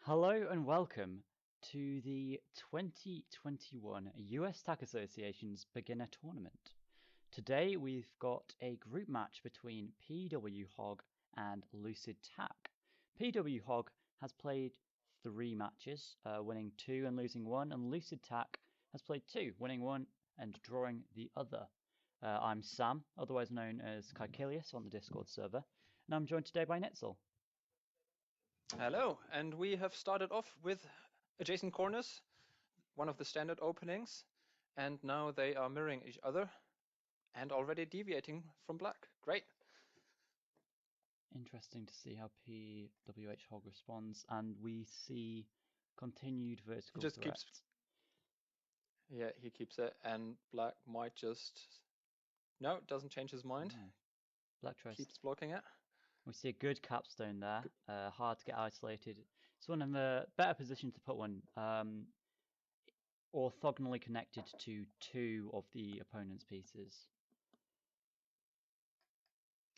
Hello and welcome to the 2021 USTA Association's Beginner Tournament. Today we've got a group match between pwhaug and LucidTak. pwhaug has played 3 matches, winning 2 and losing 1, and LucidTak has played 2, winning 1 and drawing the other. I'm Sam, otherwise known as Caecilius on the Discord server, and I'm joined today by Nitzel. Hello, and we have started off with adjacent corners, one of the standard openings, and now they are mirroring each other and already deviating from black. Great. Interesting to see how pwhaug responds, and we see continued He vertical just threat. he keeps it, and black might just... No, doesn't change his mind. Black tries. Keeps blocking it. We see a good capstone there. Hard to get isolated. It's one of the better positions to put one. Orthogonally connected to 2 of the opponent's pieces.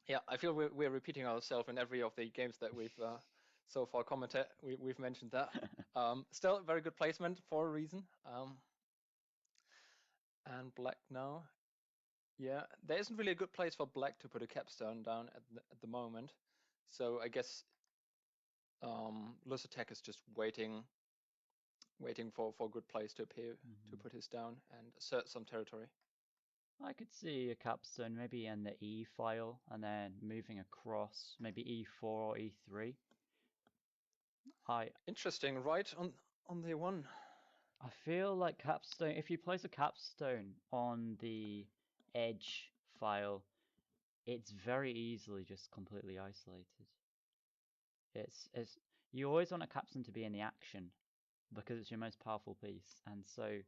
Yeah, I feel we're repeating ourselves in every of the games that we've so far commented. We've mentioned that. Still, a very good placement for a reason. And black now. Yeah, there isn't really a good place for black to put a capstone down at the moment. So I guess LucidTak is just waiting for a good place to appear to put his down and assert some territory. I could see a capstone maybe in the E file and then moving across, maybe E4 or E3. Interesting, right on the one. I feel like capstone, if you place a capstone on the edge file, it's very easily just completely isolated. It's you always want a capstone to be in the action because it's your most powerful piece, and so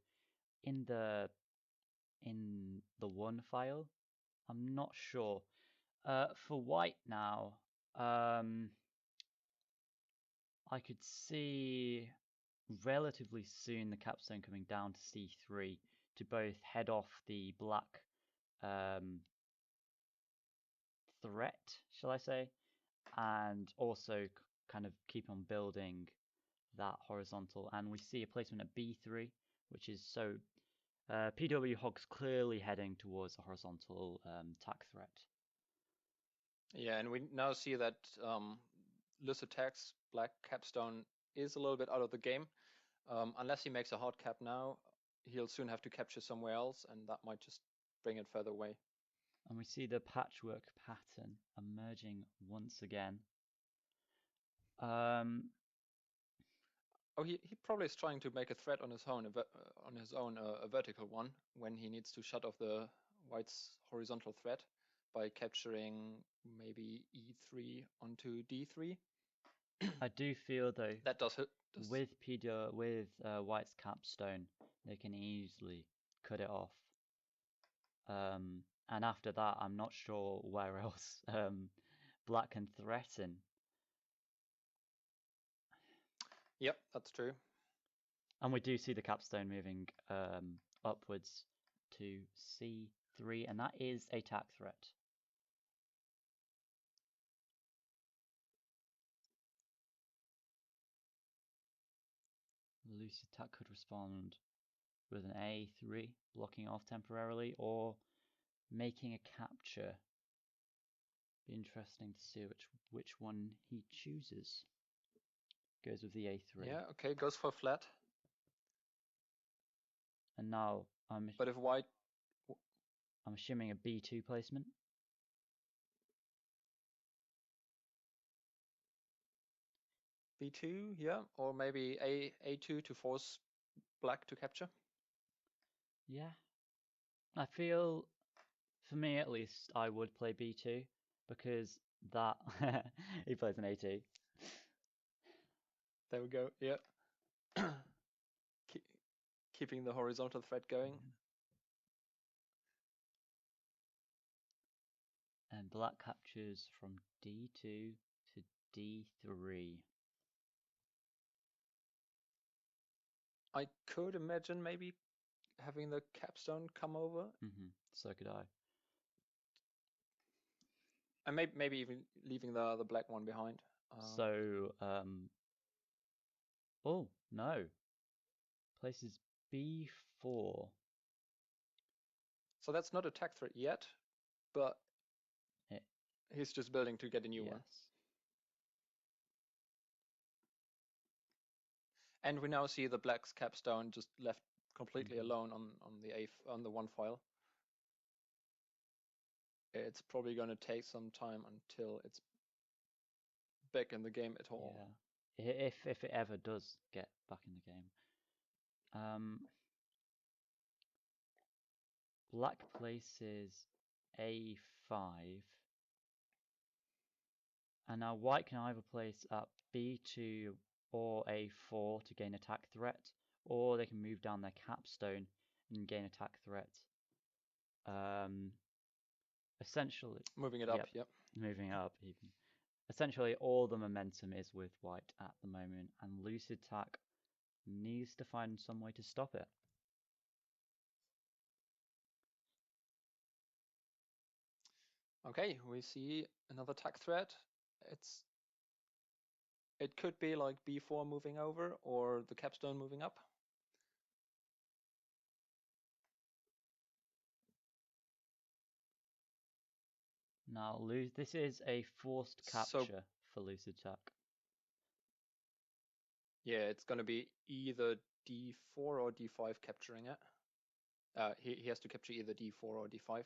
in the one file, I'm not sure. For white now, I could see relatively soon the capstone coming down to C3 to both head off the black threat, shall I say, and also kind of keep on building that horizontal. And we see a placement at B3, which is so pwhaug's clearly heading towards a horizontal tack threat. Yeah, and we now see that LucidTak's black capstone is a little bit out of the game. Unless he makes a hard cap now, he'll soon have to capture somewhere else, and that might just bring it further away. And we see the patchwork pattern emerging once again. Oh, he probably is trying to make a threat on his own, a vertical one, when he needs to shut off the white's horizontal threat by capturing maybe E3 onto D3. I do feel though That does hit. with white's capstone, they can easily cut it off. And after that, I'm not sure where else black can threaten. Yep, that's true. And we do see the capstone moving upwards to C3, and that is a tack threat. LucidTak could respond with an A3, blocking off temporarily, or making a capture. Be interesting to see which one he chooses. Goes with the A3. Yeah, okay, goes for flat. And now But if white... I'm assuming a B2 placement. B2, yeah, or maybe A2 to force black to capture. Yeah. I feel, for me at least, I would play B2 because that he plays an A2. There we go, yeah. Keeping the horizontal thread going. And black captures from D2 to D3. I could imagine maybe having the capstone come over. So could I. And maybe even leaving the black one behind. So Oh, no. Places b4. So that's not a attack threat yet, but It, he's just building to get a new one. yes. And we now see the black's capstone just left completely Mhm. alone on the one file. It's probably going to take some time until it's back in the game at all. Yeah. If it ever does get back in the game. Black places a5. And now white can either place up b2 or a4 to gain attack threat, or they can move down their capstone and gain attack threat. Essentially, Moving it up, yep, yep. moving up even. Essentially, all the momentum is with white at the moment, and LucidTak needs to find some way to stop it. Okay, we see another attack threat. It could be like b4 moving over or the capstone moving up. Now, this is a forced So capture for LucidTak. yeah, it's going to be either d4 or d5 capturing it. He has to capture either d4 or d5.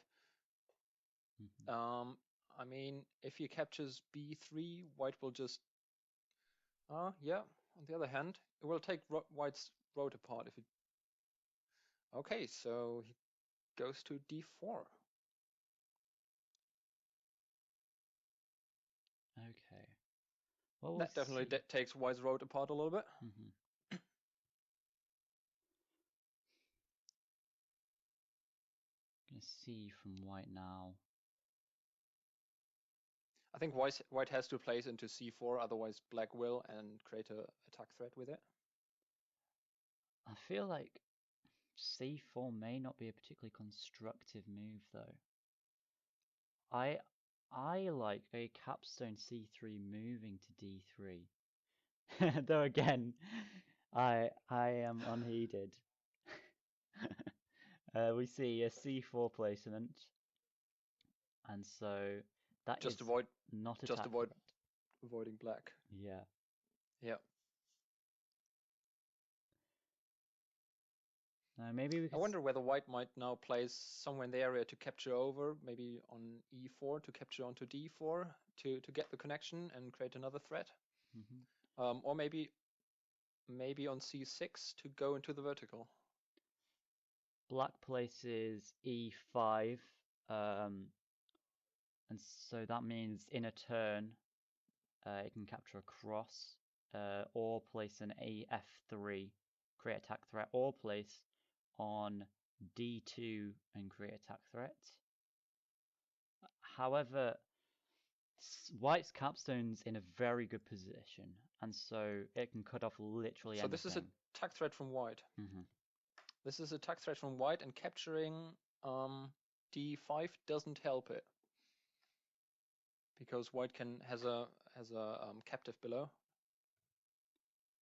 Mhm. I mean, if he captures b3, white will just yeah. On the other hand, it will take white's road apart if it. Okay, so he goes to d4. Okay. Well, we'll That definitely see. takes white's road apart a little bit. Mhm. Gonna see from white now. I think white has to place into c4, otherwise black will and create a attack threat with it. I feel like c4 may not be a particularly constructive move, though. I like a capstone c3 moving to d3. Though again, I am unheeded. We see a c4 placement, and so that Just is avoid, not just attack avoid threat. avoiding black. Yeah. Yeah. Now maybe we I could. wonder whether white might now place somewhere in the area to capture over, maybe on e4 to capture onto d4 to get the connection and create another threat. Mhm. Or maybe on c6 to go into the vertical. Black places e5, and so that means in a turn, it can capture a cross, or place an af3, create attack threat, or place on d2 and create attack threat. However, white's capstone's in a very good position, and so it can cut off literally So this is a anything. attack threat from white. Hmm. This is a attack threat from white, and capturing d5 doesn't help it because white has a captive below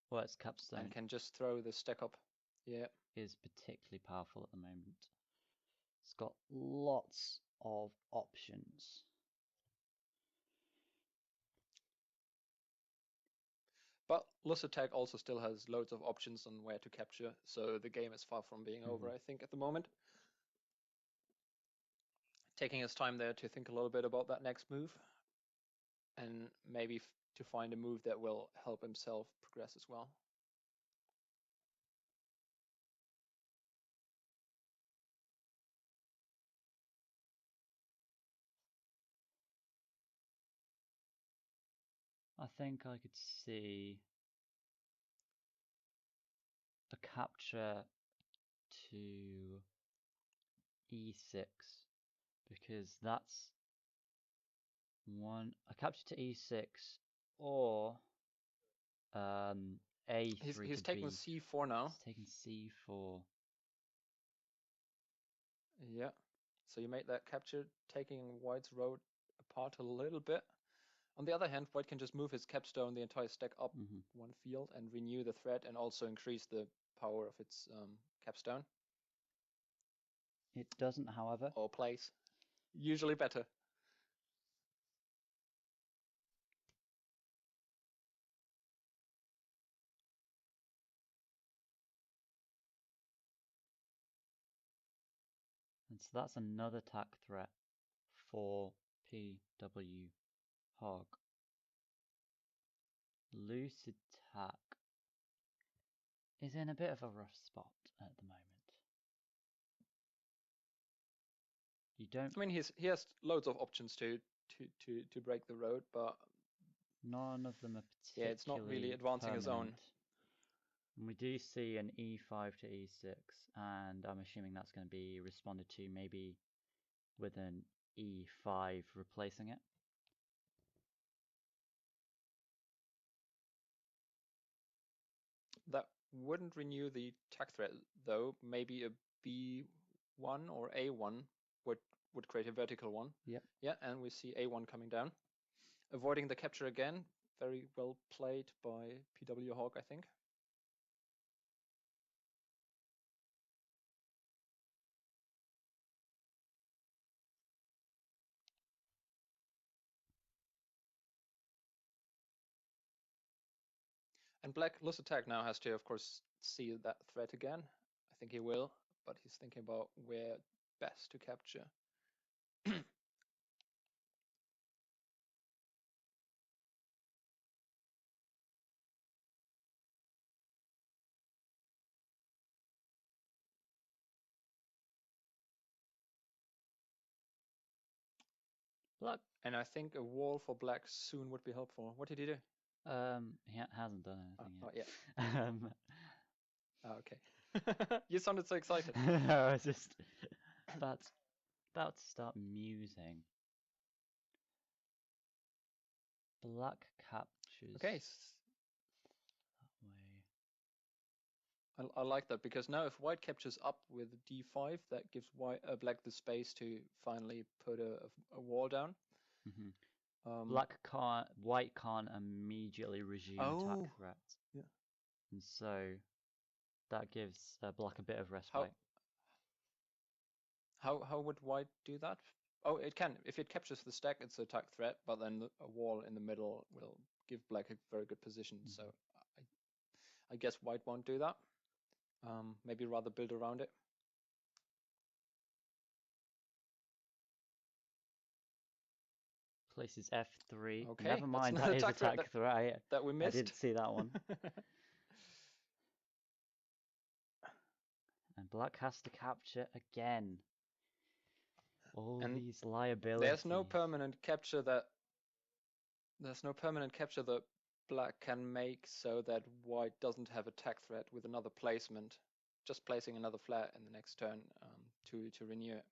White's and capstone can just throw the stack up. Yeah. is particularly powerful at the moment. It's got lots of options. But LucidTak also still has loads of options on where to capture, so the game is far from being over, I think, at the moment. Taking his time there to think a little bit about that next move, and maybe to find a move that will help himself progress as well. I think I could see a capture to e6, because that's a capture to e6, or a3 to He's taking b. c4 It's now. taking c4. Yeah. So you made that capture, taking white's road apart a little bit. On the other hand, white can just move his capstone the entire stack up Mm-hmm. one field and renew the threat and also increase the power of its capstone. It doesn't, however. Or place. Usually better. And so that's another tack threat for pwhaug. LucidTak is in a bit of a rough spot at the moment. You don't. I mean, he has loads of options to break the road, but None of them are yeah, it's not really particularly advancing his own. permanent. And we do see an e5 to e6, and I'm assuming that's going to be responded to maybe with an e5 replacing it. That wouldn't renew the tack threat, though. Maybe a b1 or a1 would create a vertical one. Yep. Yeah, and we see a1 coming down. Avoiding the capture again. Very well played by pwhaug, I think. And black LucidTak now has to, of course, see that threat again. I think he will, but he's thinking about where best to capture. Black. And I think a wall for black soon would be helpful. What did he do? He hasn't done anything yet. Oh, yeah. Okay. You sounded so excited. I was just about to start musing. Black captures. Okay. That way. I like that because now if white captures up with d5, that gives black the space to finally put a wall down. Mm-hmm. White can't immediately resume attack threat. Yeah. And so that gives black a bit of respite. How would white do that? Oh, it can. If it captures the stack, it's an attack threat, but then a wall in the middle will give black a very good position. Mm-hmm. So I guess white won't do that. Maybe rather build around it. Places f3. Okay, Never mind, that is attack threat. That we missed. I didn't see that one. And black has to capture again. All these liabilities. There's no permanent capture that black can make so that white doesn't have attack threat with another placement. Just placing another flat in the next turn to renew it.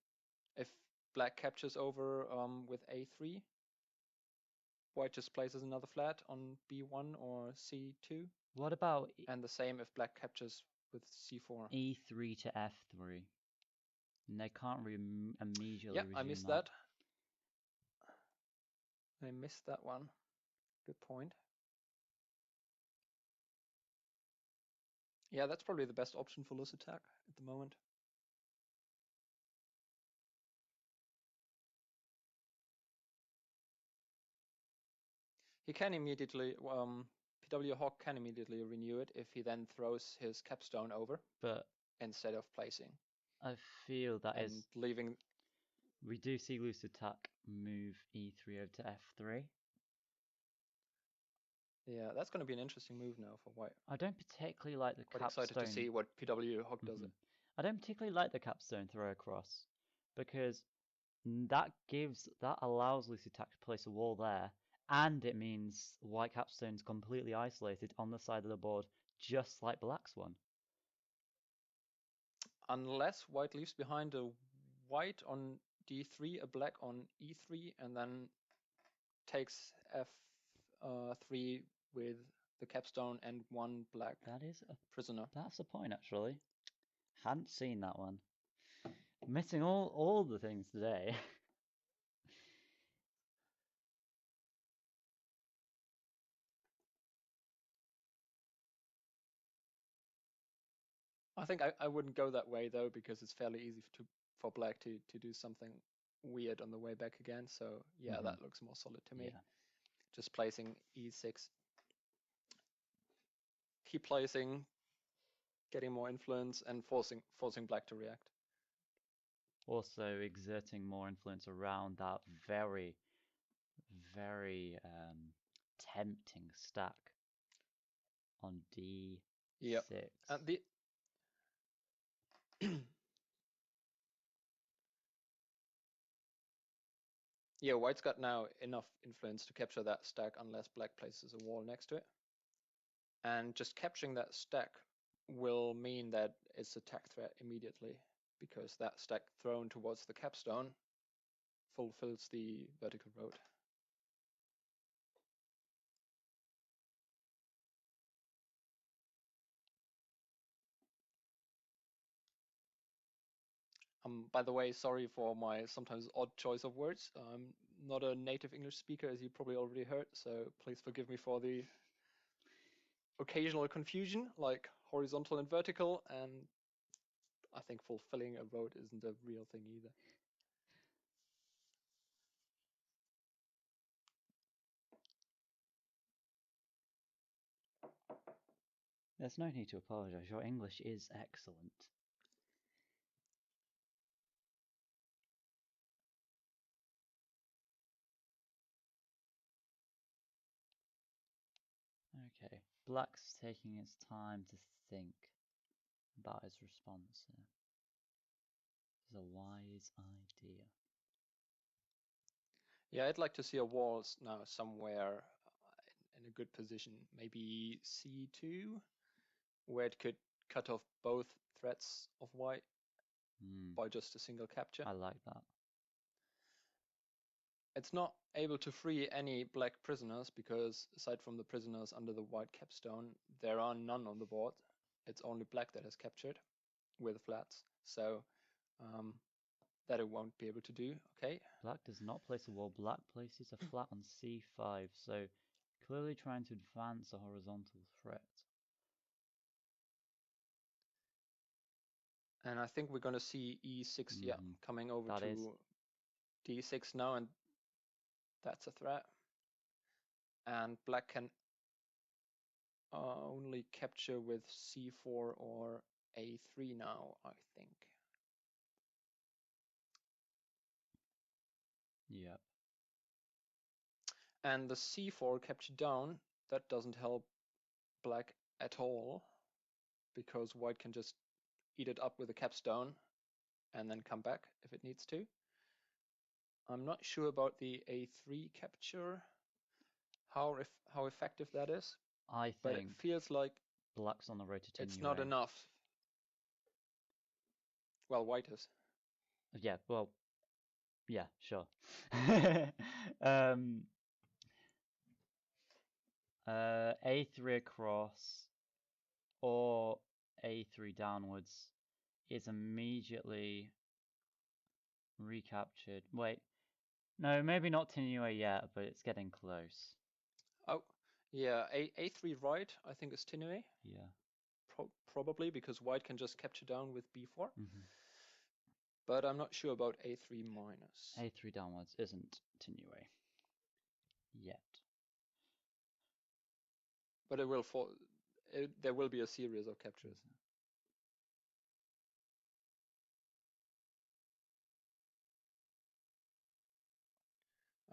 If black captures over with a3, white just places another flat on b1 or c2. What about? And the same if black captures with c4. e3 to f3. And they can't immediately resume I missed that. I missed that one. Good point. Yeah, that's probably the best option for LucidTak at the moment. He can immediately, pwhaug can immediately renew it if he then throws his capstone over, but instead of placing. I feel that is leaving. We do see LucidTak move e3 over to f3. Yeah, that's going to be an interesting move now for white. I don't particularly like the capstone. Quite excited to see what pwhaug does it. I don't particularly like the capstone throw across because that allows LucidTak to place a wall there, and it means white capstone's completely isolated on the side of the board, just like black's one. Unless white leaves behind a white on d3, a black on e3, and then takes f3 with the capstone and one black prisoner. That's a point, actually. Hadn't seen that one. Missing all the things today. I think I wouldn't go that way though, because it's fairly easy for black to do something weird on the way back again. So yeah, Mhm. that looks more solid to me. Yeah. Just placing e6, keep placing, getting more influence, and forcing black to react. Also exerting more influence around that very, very tempting stack on d6. Yep. And the yeah, white's got now enough influence to capture that stack unless black places a wall next to it. And just capturing that stack will mean that it's a tack threat immediately, because that stack thrown towards the capstone fulfills the vertical road. By the way, sorry for my sometimes odd choice of words. I'm not a native English speaker, as you probably already heard, so please forgive me for the occasional confusion, like horizontal and vertical, and I think fulfilling a road isn't a real thing either. There's no need to apologize. Your English is excellent. Okay, black's taking its time to think about his response here. This is a wise idea. Yeah, I'd like to see a wall now somewhere in a good position, maybe c2, where it could cut off both threats of white by just a single capture. I like that. It's not able to free any black prisoners, because aside from the prisoners under the white capstone, there are none on the board. It's only black that is captured with flats, so that it won't be able to do. Okay. Black does not place a wall. Black places a flat on c5, so clearly trying to advance a horizontal threat. And I think we're going to see e6, yeah, coming over That is. to d6 now, and that's a threat. And black can only capture with c4 or a3 now, I think. Yep. And the c4 capture down, that doesn't help black at all, because white can just eat it up with a capstone and then come back if it needs to. I'm not sure about the a3 capture, how effective that is. I think but it feels like black's on the road to it's not enough. Well, white is. Yeah, well, yeah, sure. A3 across or A3 downwards is immediately recaptured. Wait, no, maybe not Tinue yet, but it's getting close. Oh, yeah, a3 right, I think is Tinue. Yeah. Probably, because white can just capture down with b4. But I'm not sure about a3 minus. A3 downwards isn't Tinue yet. But it will fall. There will be a series of captures.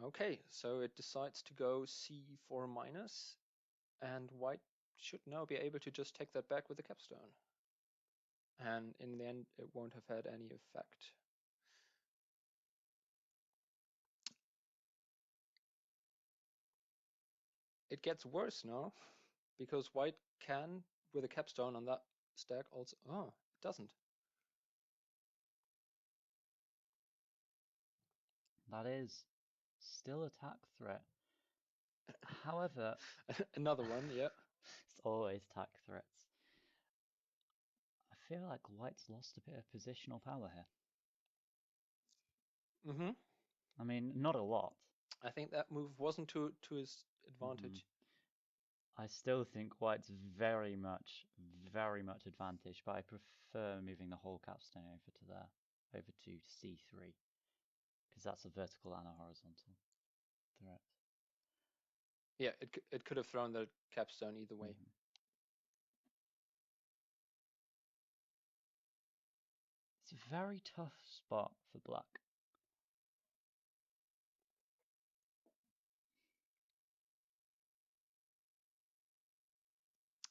Okay, so it decides to go c4 minus, and white should now be able to just take that back with the capstone. And in the end, it won't have had any effect. It gets worse now, because white can, with a capstone on that stack, also. Oh, it doesn't. That is still a tack threat. However, another one, yeah. It's always tack threats. I feel like white's lost a bit of positional power here. I mean, not a lot. I think that move wasn't to his advantage. I still think white's very much very much advantage, but I prefer moving the whole capstone over to there, over to c3, because that's a vertical and a horizontal threat. Yeah, it could have thrown the capstone either way. Mm-hmm. It's a very tough spot for black.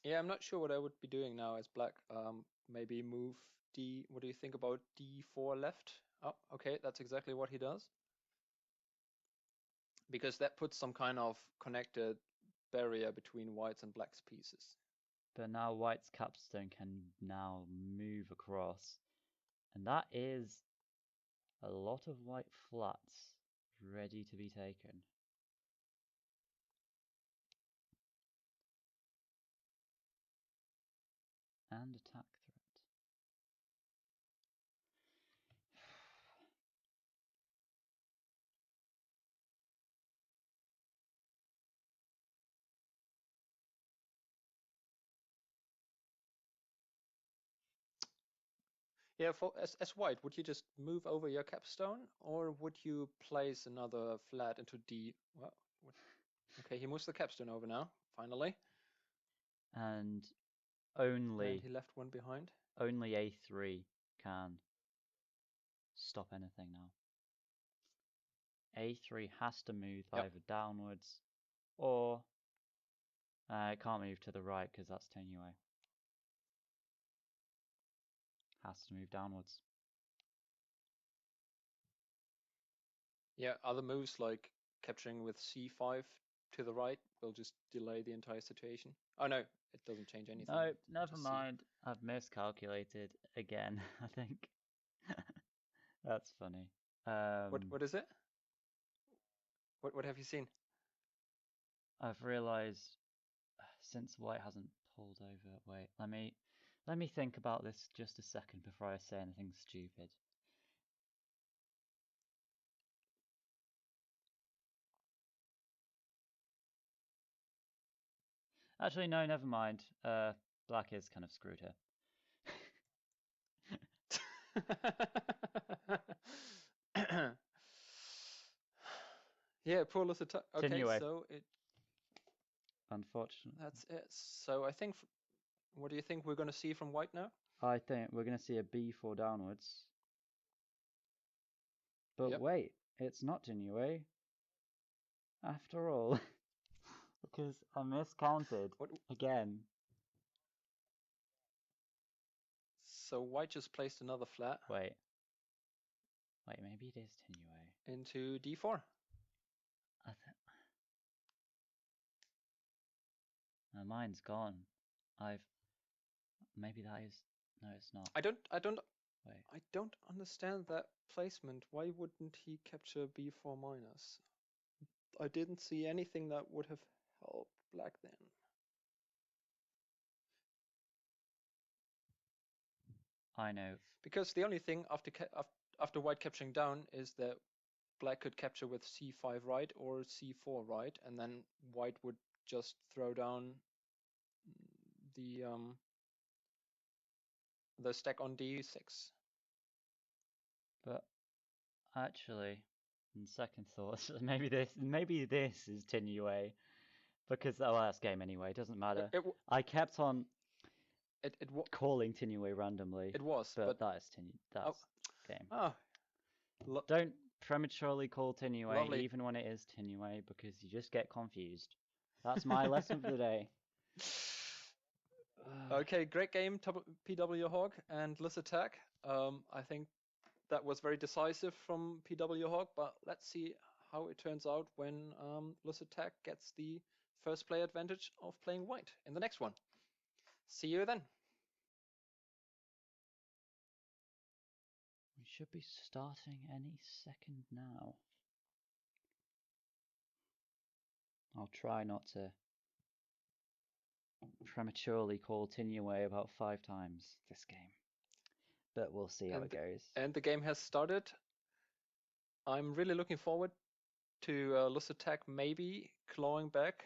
Yeah, I'm not sure what I would be doing now as black. Maybe move D. What do you think about D4 left? Oh, okay, that's exactly what he does. Because that puts some kind of connected barrier between white's and black's pieces. But now white's capstone can now move across, and that is a lot of white flats ready to be taken. And attack threat. Yeah, as white, would you just move over your capstone, or would you place another flat into D? Well, okay, he moves the capstone over now, finally. And And he left one behind. only A3 can stop anything now. A3 has to move either downwards, or it can't move to the right because that's tenuous. Has to move downwards. Yeah, other moves like capturing with C5 to the right will just delay the entire situation. Oh no, it doesn't change anything. No, never mind. I've miscalculated again, I think. That's funny. What is it? What have you seen? I've realized since white hasn't pulled over. Wait, let me think about this just a second before I say anything stupid. Actually, no, never mind. Black is kind of screwed here. Yeah, poor LucidTak. Okay, Tenuous. so it. Unfortunately. That's it. So I think. What do you think we're going to see from white now? I think we're going to see a B4 downwards. But Yep. wait, it's not tenuous. After all. Because I miscounted again. So white just placed another flat. Wait, maybe it is tenuous. Into D4. My mind's gone. Maybe that is. No, it's not. I don't. Wait. I don't understand that placement. Why wouldn't he capture B4 minus? I didn't see anything that would have helped black then. I know. Because the only thing after white capturing down is that black could capture with C5 right or C4 right, and then white would just throw down the stack on D6. But actually, in second thoughts, maybe this is tenuous. Because that's game anyway. It doesn't matter. I kept on calling tenuous randomly. It was, but that is that's game. Oh, don't prematurely call tenuous lovely. even when it is tenuous because you just get confused. That's my lesson for the day. Okay, great game, pwhaug and LucidTak. I think that was very decisive from pwhaug, but let's see how it turns out when LucidTak gets the first play advantage of playing white in the next one. See you then. We should be starting any second now. I'll try not to prematurely call tenuous about 5 times this game. But we'll see how it goes. And the game has started. I'm really looking forward to LucidTak maybe clawing back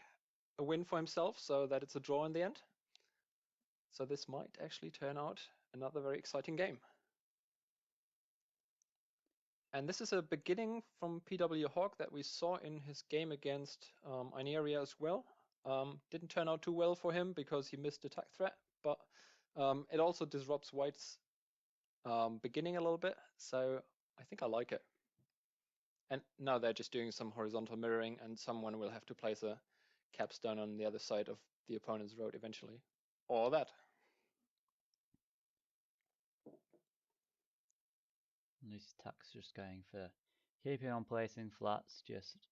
a win for himself so that it's a draw in the end. So this might actually turn out another very exciting game. And this is a beginning from pwhaug that we saw in his game against Ineria as well. Didn't turn out too well for him because he missed attack threat, but it also disrupts White's beginning a little bit, so I think I like it. And now they're just doing some horizontal mirroring, and someone will have to place a capstone on the other side of the opponent's road eventually. Or that. LucidTak's just going for keeping on placing flats, just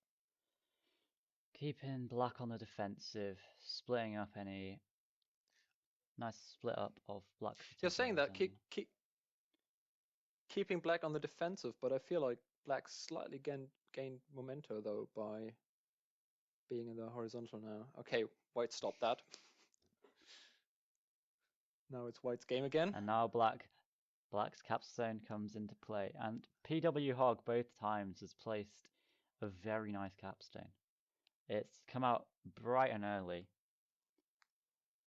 keeping black on the defensive, splitting up any nice split up of black. You're saying that keeping black on the defensive, but I feel like black slightly gained memento though by being in the horizontal now. Okay, White stopped that. Now it's White's game again. And now Black's capstone comes into play, and pwhaug both times has placed a very nice capstone. It's come out bright and early,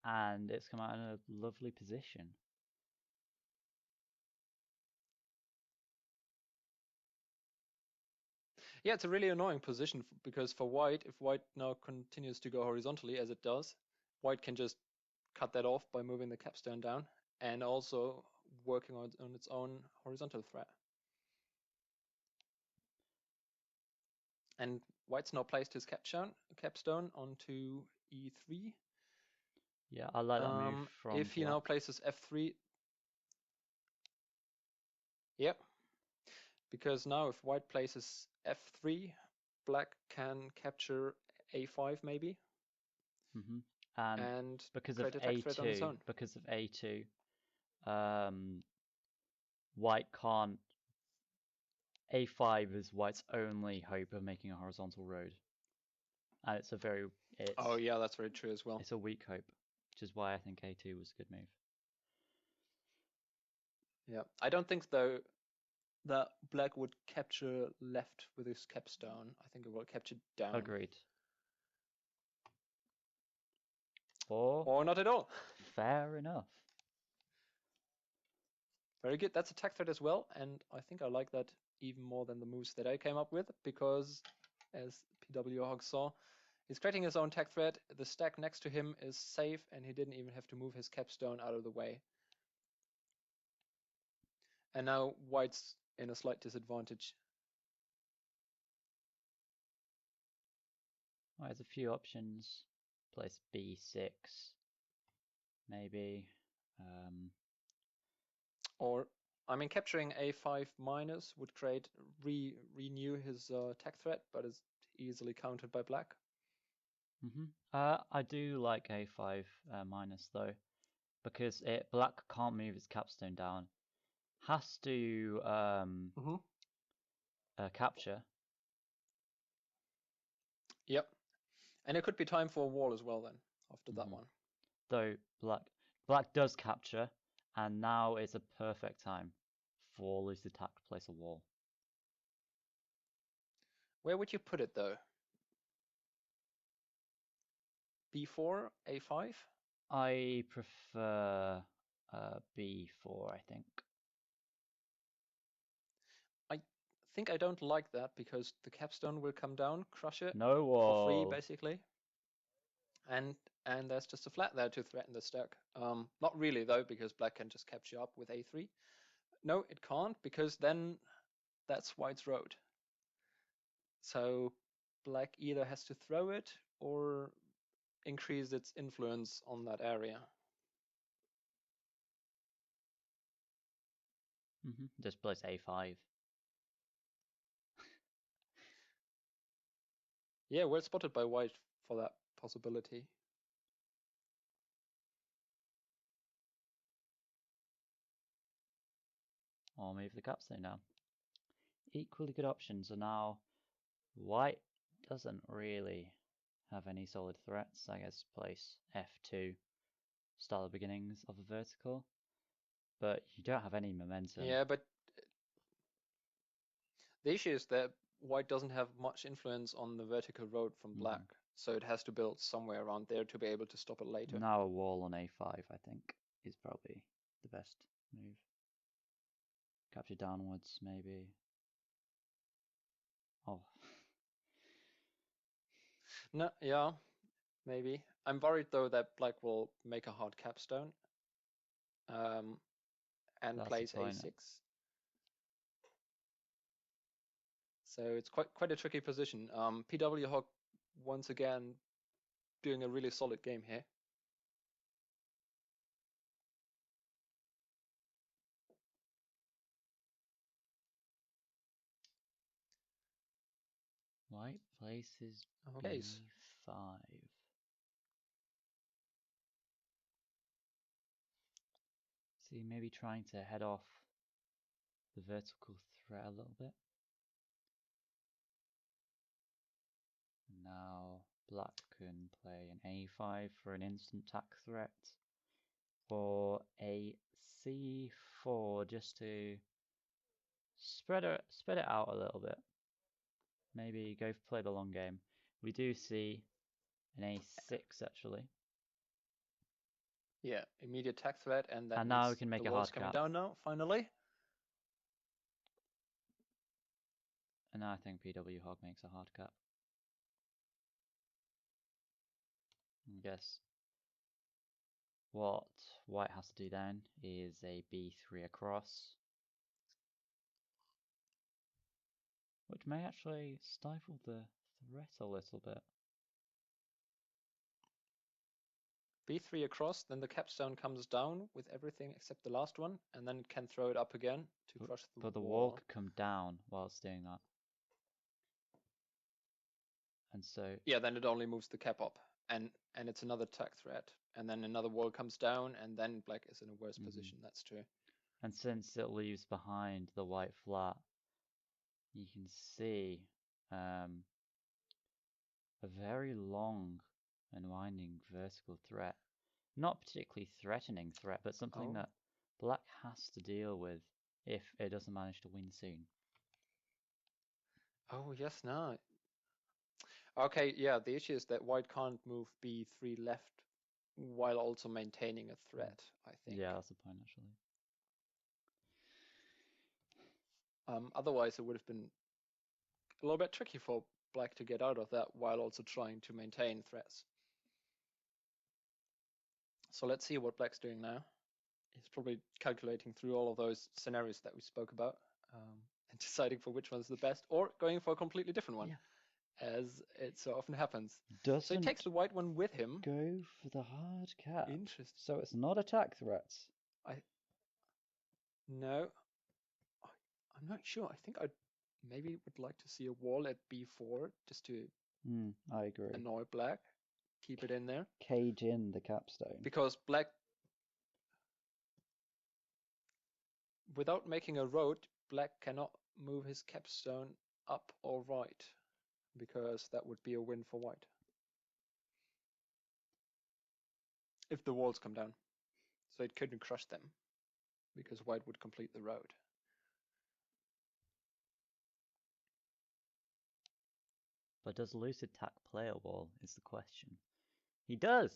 and it's come out in a lovely position. Yeah, it's a really annoying position because for White, if White now continues to go horizontally as it does, White can just cut that off by moving the capstone down and also working on its own horizontal threat. And White's now placed his capstone onto e3. Yeah, I like that move from If he now places f3, yep. Because now if White places f3, Black can capture a5 maybe. Mm-hmm. And because of a2, White can't. a5 is White's only hope of making a horizontal road, and oh yeah, that's very true as well. It's a weak hope, which is why I think a2 was a good move. Yeah, I don't think though that Black would capture left with his capstone. I think it will capture down. Agreed. Or not at all. Fair enough. Very good. That's attack threat as well, and I think I like that even more than the moves that I came up with, because as pwhaug saw, he's creating his own attack threat. The stack next to him is safe, and he didn't even have to move his capstone out of the way. And now White's in a slight disadvantage. Well, there's a few options. Place b6, maybe. Or, I mean, capturing a5 minus would renew his attack threat, but is easily countered by Black. I do like a5 minus though, because Black can't move his capstone down. Has to capture. Yep. And it could be time for a wall as well then, after that one. Though Black does capture, and now is a perfect time for LucidTak to place a wall. Where would you put it though? b4, a5? I prefer b4, I think. I think I don't like that because the capstone will come down, crush it No wall. for free basically. And there's just a flat there to threaten the stack. Not really though, because Black can just capture up with a3. No, it can't, because then that's White's road. So Black either has to throw it or increase its influence on that area. Just place a5. Yeah, well spotted by White for that possibility. Or move the capstone down. Equally good options, and now White doesn't really have any solid threats. I guess place f2, start the beginnings of a vertical, but you don't have any momentum. Yeah, but the issue is that White doesn't have much influence on the vertical road from Black, so it has to build somewhere around there to be able to stop it later. Now a wall on a5, I think. is probably the best move. Capture downwards, maybe. Oh. No, yeah, maybe. I'm worried though that black will make a hard capstone and That's plays the point. a6. So it's quite a tricky position. pwhaug once again doing a really solid game here. White places Okay. b5. See, maybe trying to head off the vertical threat a little bit. And now black can play an a5 for an instant tack threat, or a c4 just to spread it out a little bit. Maybe go play the long game. We do see an a6 actually. Yeah, immediate tack threat, and that And now we means can make the a wall's hard coming cap. down now, finally. And now I think pwhaug makes a hard cap. I guess what white has to do then is a b3 across, which may actually stifle the threat a little bit. b3 across, then the capstone comes down with everything except the last one, and then it can throw it up again to crush the But the wall wall. could come down while it's doing that. And so Yeah, then it only moves the cap up, and it's another tack threat, and then another wall comes down, and then black is in a worse position. That's true. And since it leaves behind the white flat, you can see a very long and winding vertical threat. Not particularly threatening threat, but something that black has to deal with if it doesn't manage to win soon. Oh, yes, no. Okay, yeah, the issue is that white can't move b3 left while also maintaining a threat, I think. Yeah, that's the point actually. Otherwise, it would have been a little bit tricky for black to get out of that while also trying to maintain threats. So let's see what black's doing now. He's probably calculating through all of those scenarios that we spoke about and deciding for which one's the best, or going for a completely different one, as it so often happens. So he takes the white one with him. Go for the hard cap. Interesting. So it's not attack threats. No, I'm not sure. I think I maybe would like to see a wall at b4 just to I agree. annoy black, keep it in there. Cage in the capstone. Because black, without making a road, black cannot move his capstone up or right, because that would be a win for white. If the walls come down. So it couldn't crush them, because white would complete the road. But does LucidTak play a wall is the question. He does!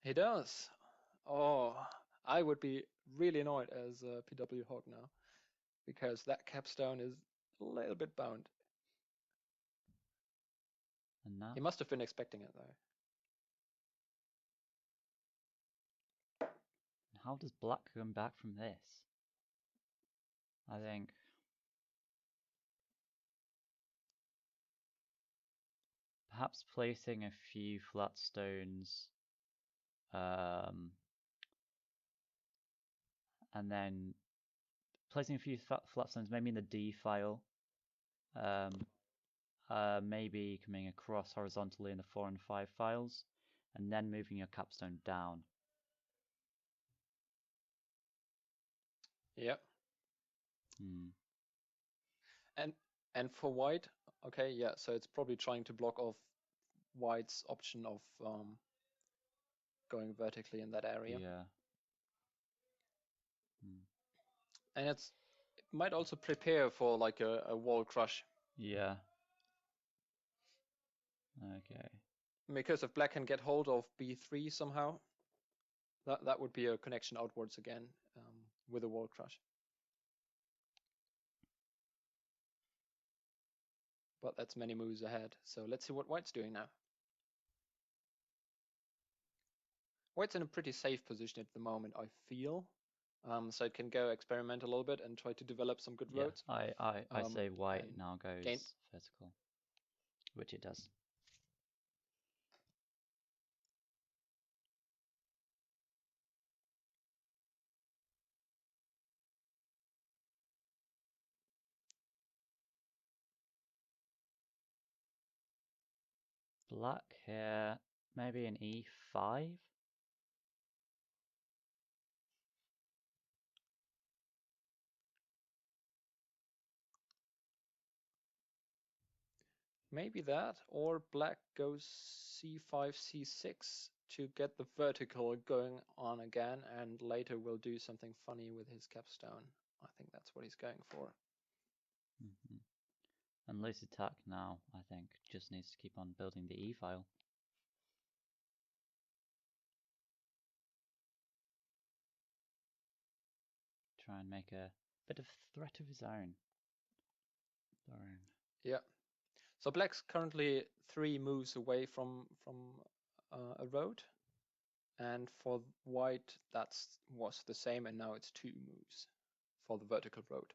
He does. Oh, I would be really annoyed as pwhaug now, because that capstone is a little bit bound. And now He must have been expecting it though. how does black come back from this? I think perhaps placing a few flat stones and then placing a few flat stones maybe in the D file, maybe coming across horizontally in the 4 and 5 files, and then moving your capstone down. Yeah. Hmm. And for white, okay, yeah, so it's probably trying to block off white's option of going vertically in that area. Yeah. And it might also prepare for like a wall crush. Yeah. Okay. Because if black can get hold of b3 somehow, That would be a connection outwards again with a wall crush. But that's many moves ahead. So let's see what white's doing now. White's in a pretty safe position at the moment, I feel. So it can go experiment a little bit and try to develop some good roads. I say white and now goes gain. vertical, which it does. Black here, maybe an e5. Maybe that, or black goes c5, c6 to get the vertical going on again, and later will do something funny with his capstone. I think that's what he's going for. Mm-hmm. And LucidTak now, I think, just needs to keep on building the e-file. Try and make a bit of threat of his own. Yeah. So black's currently 3 moves away from a road, and for white that was the same, and now it's 2 moves for the vertical road.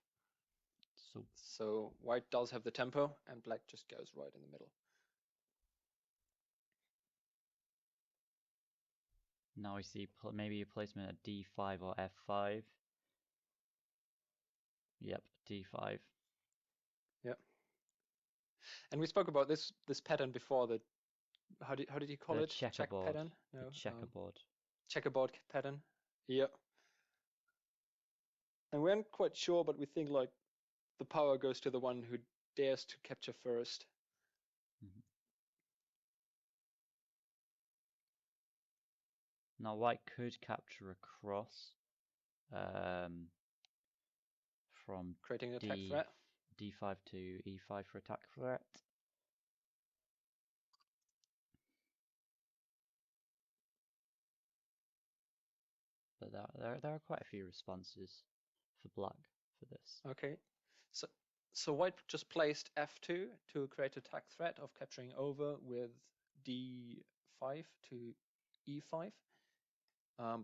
So white does have the tempo, and black just goes right in the middle. Now we see maybe a placement at d5 or f5. Yep, d5. Yep. And we spoke about this pattern before. That how did you call The it? Check checkerboard. pattern? No. The checkerboard. Checkerboard pattern. Yeah. And we aren't quite sure, but we think like the power goes to the one who dares to capture first. Mm-hmm. Now white could capture across from Creating an attack threat. d5 to e5 for attack threat. But there are quite a few responses for black for this. Okay. So white just placed f2 to create attack threat of capturing over with d5 to e5.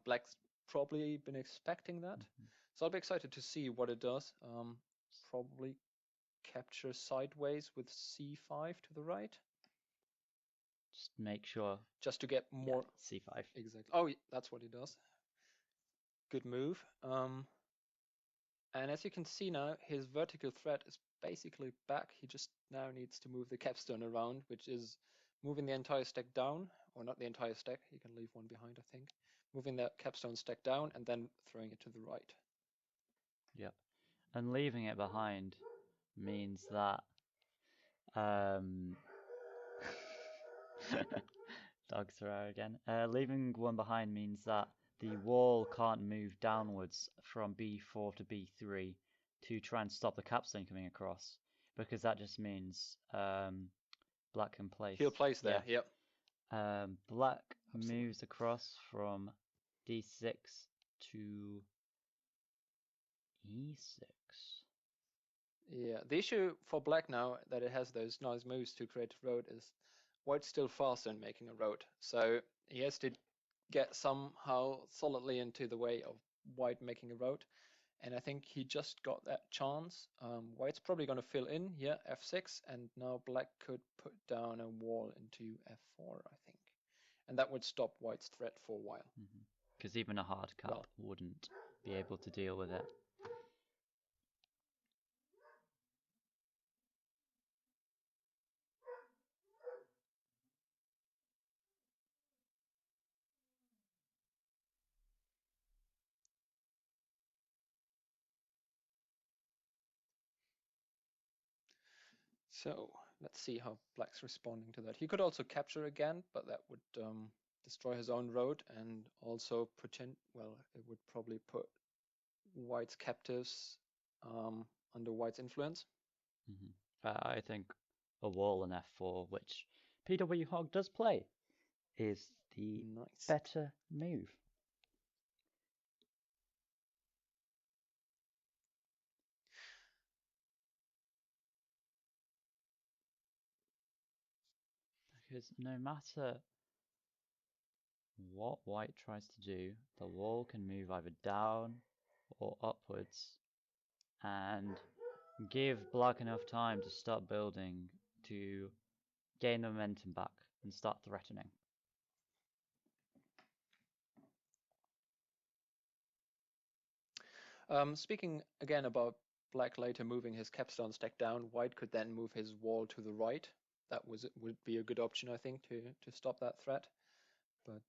Black's probably been expecting that. Mm-hmm. So I'll be excited to see what it does. Probably capture sideways with c5 to the right. Just make sure. Just to get more. Yeah, c5. Exactly. Oh, that's what he does. Good move. And as you can see now, his vertical threat is basically back. He just now needs to move the capstone around, which is moving the entire stack down, or not the entire stack. You can leave one behind, I think. Moving that capstone stack down and then throwing it to the right. Yep. And leaving it behind means that dogs are out again. Leaving one behind means that the wall can't move downwards from b4 to b3 to try and stop the capstone coming across, because that just means black can place. He'll place there. Yeah. Yep. Black Absolutely. moves across from d6 to e6. Yeah, the issue for black now that it has those nice moves to create a road is white's still faster in making a road. So he has to get somehow solidly into the way of white making a road. And I think he just got that chance. White's probably going to fill in here, f6, and now black could put down a wall into f4, I think. And that would stop white's threat for a while. Because even a hard cap wouldn't be able to deal with it. So let's see how black's responding to that. He could also capture again, but that would destroy his own road and also pretend, well, it would probably put white's captives under white's influence. I think a wall in f4, which pwhaug does play, is the better move. because no matter what white tries to do, the wall can move either down or upwards and give black enough time to start building to gain the momentum back and start threatening. Speaking again about black later moving his capstone stack down, white could then move his wall to the right. That would be a good option, I think, to stop that threat. But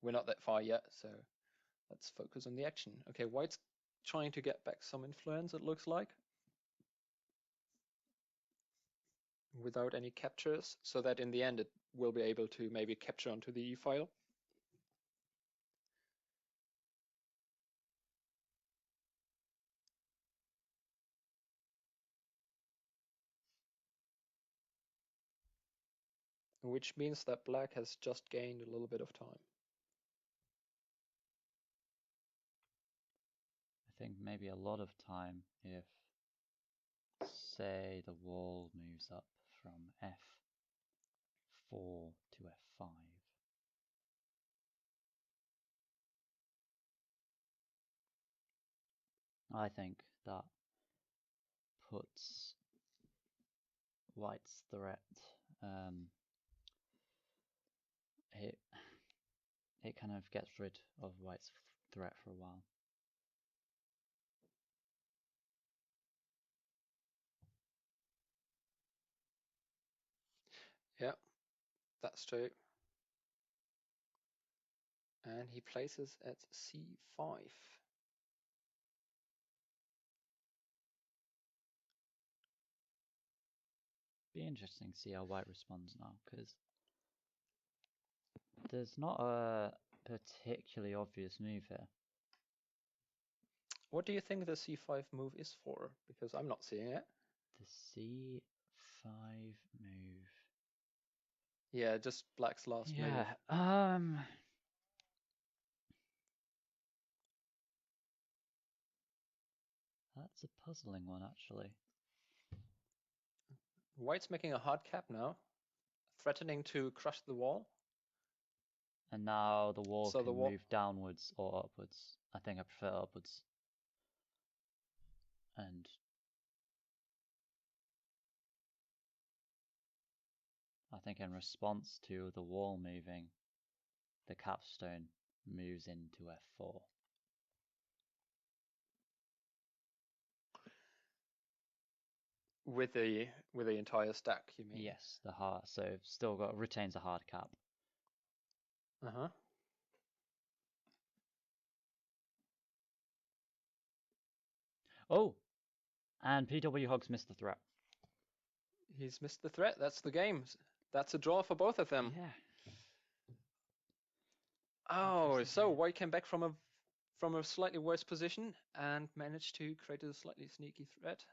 we're not that far yet, so let's focus on the action. Okay, white's trying to get back some influence, it looks like, without any captures, so that in the end it will be able to maybe capture onto the e-file. Which means that black has just gained a little bit of time. I think maybe a lot of time if, say, the wall moves up from f4 to f5. I think that puts white's threat, it kind of gets rid of white's threat for a while. Yeah, that's true. And he places at c5. Be interesting to see how white responds now, because there's not a particularly obvious move here. What do you think the c5 move is for? Because I'm not seeing it. The c5 move. Yeah, just black's last move. Yeah, that's a puzzling one, actually. White's making a hard cap now, threatening to crush the wall. And now the wall So can move downwards or upwards. I think I prefer upwards. And I think in response to the wall moving, the capstone moves into f4. with the entire stack, you mean? Yes, the hard. So still retains a hard cap. Uh-huh. Oh, and pwhaug's missed the threat. He's missed the threat. That's the game. That's a draw for both of them. Yeah. Oh, so white came back from a slightly worse position and managed to create a slightly sneaky threat,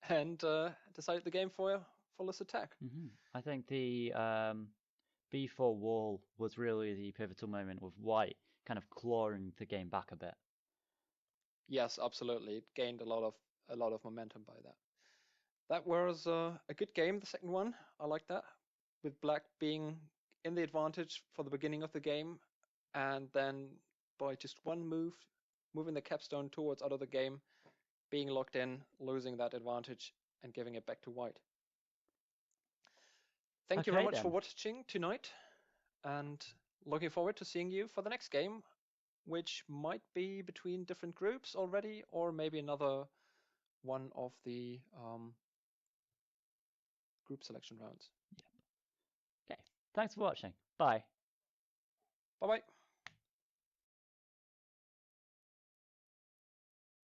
and decided the game for LucidTak. I think the b4 wall was really the pivotal moment with white kind of clawing the game back a bit. Yes, absolutely. It gained a lot of momentum by that. That was a good game, the second one. I like that, with black being in the advantage for the beginning of the game, and then by just one move, moving the capstone towards out of the game, being locked in, losing that advantage, and giving it back to white. Thank you very much for watching tonight, and looking forward to seeing you for the next game, which might be between different groups already, or maybe another one of the group selection rounds. Yep. Okay. Thanks for watching. Bye. Bye-bye.